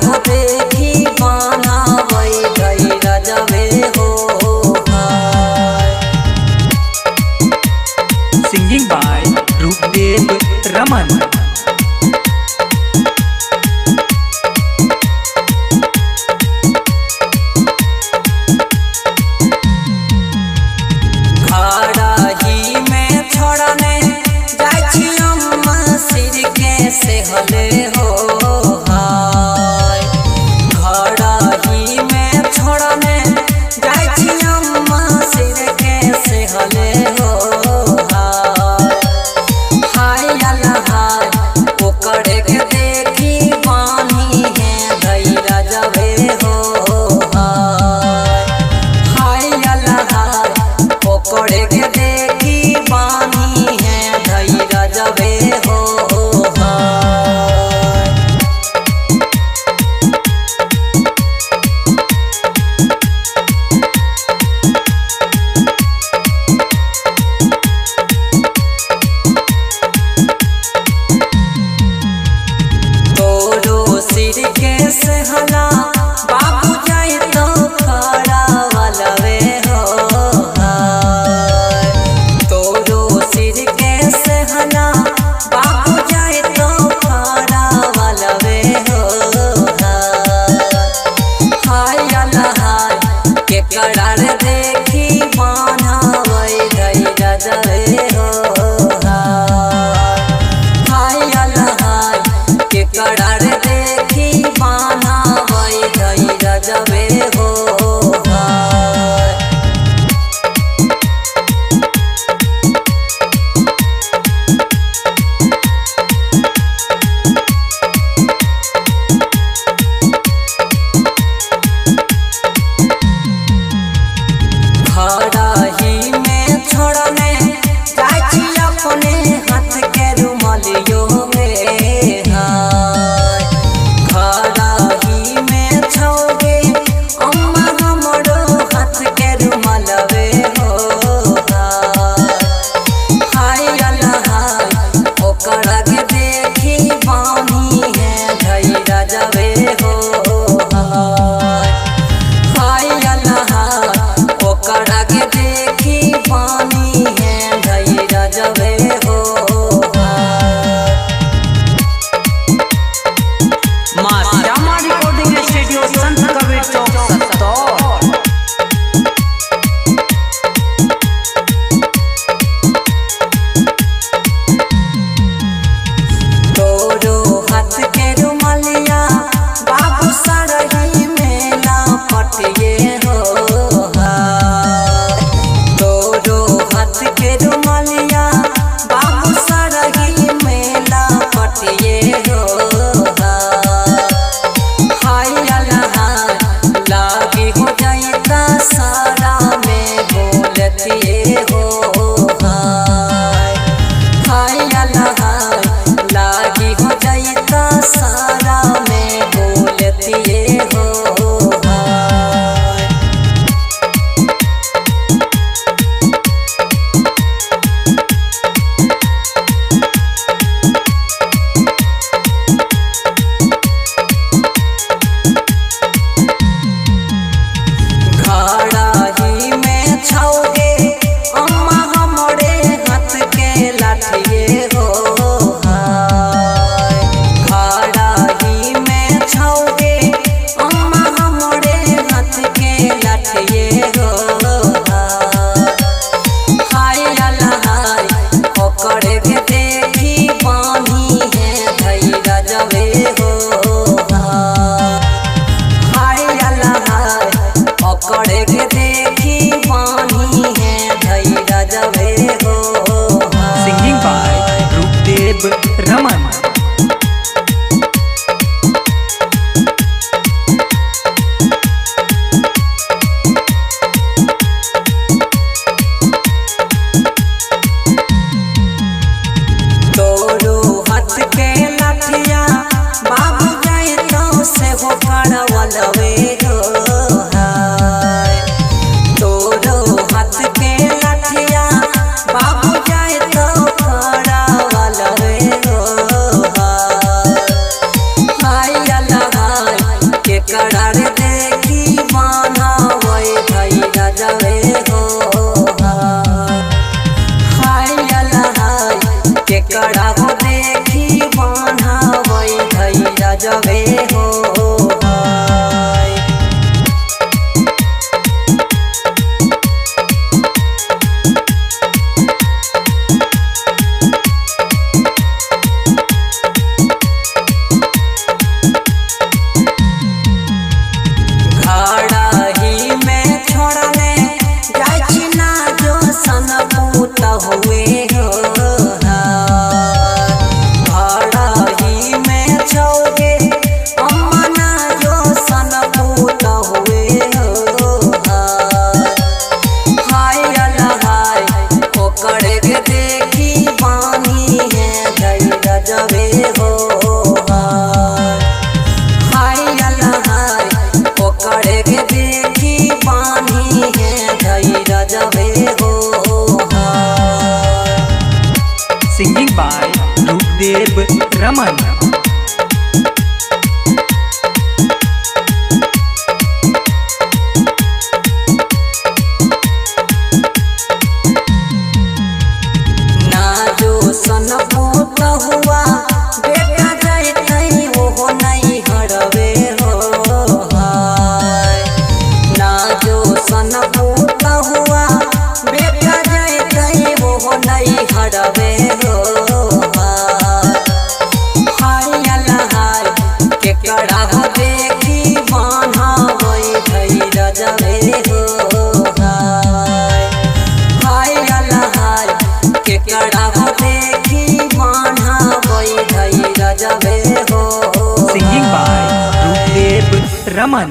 हो देखी बनावै गई रजबे हो। Singing by Roopdev Raman. से हले हो हाय घड़ही में छोड़ने जाय छी अम्मा सिर के से हले हो हाय हाय अल्लाह हाय ओकरे के देखी बानी है गई रजबे हो हाय हाय अल्लाह हाय ओकरे के देखी बानी है गई रजबे हो। सिर के से हला बाबू जाए तो खड़ा वालवे हो तोरो सिर के से हला बाबू जाए तो खड़ा वालवे हो हाय अल्लाह हाय के करार देखी बनावै गई रजबे हो हाय अल्लाह हाय के करार बनावै गई रजबे हो। घड़ही में छोड़ने जाय छी अपने हाथ के रुमालियो में सिंगिंग बाय रूपदेव रमन। नहीं हरवे हो हाय अल्लाह हाय के कड़ा हो देखी बान्हा वही धई रजवे हो हाय अल्लाह हाय के कड़ा हो देखी बान्हा वही धई रजवे हो Singing by Rupdev Raman.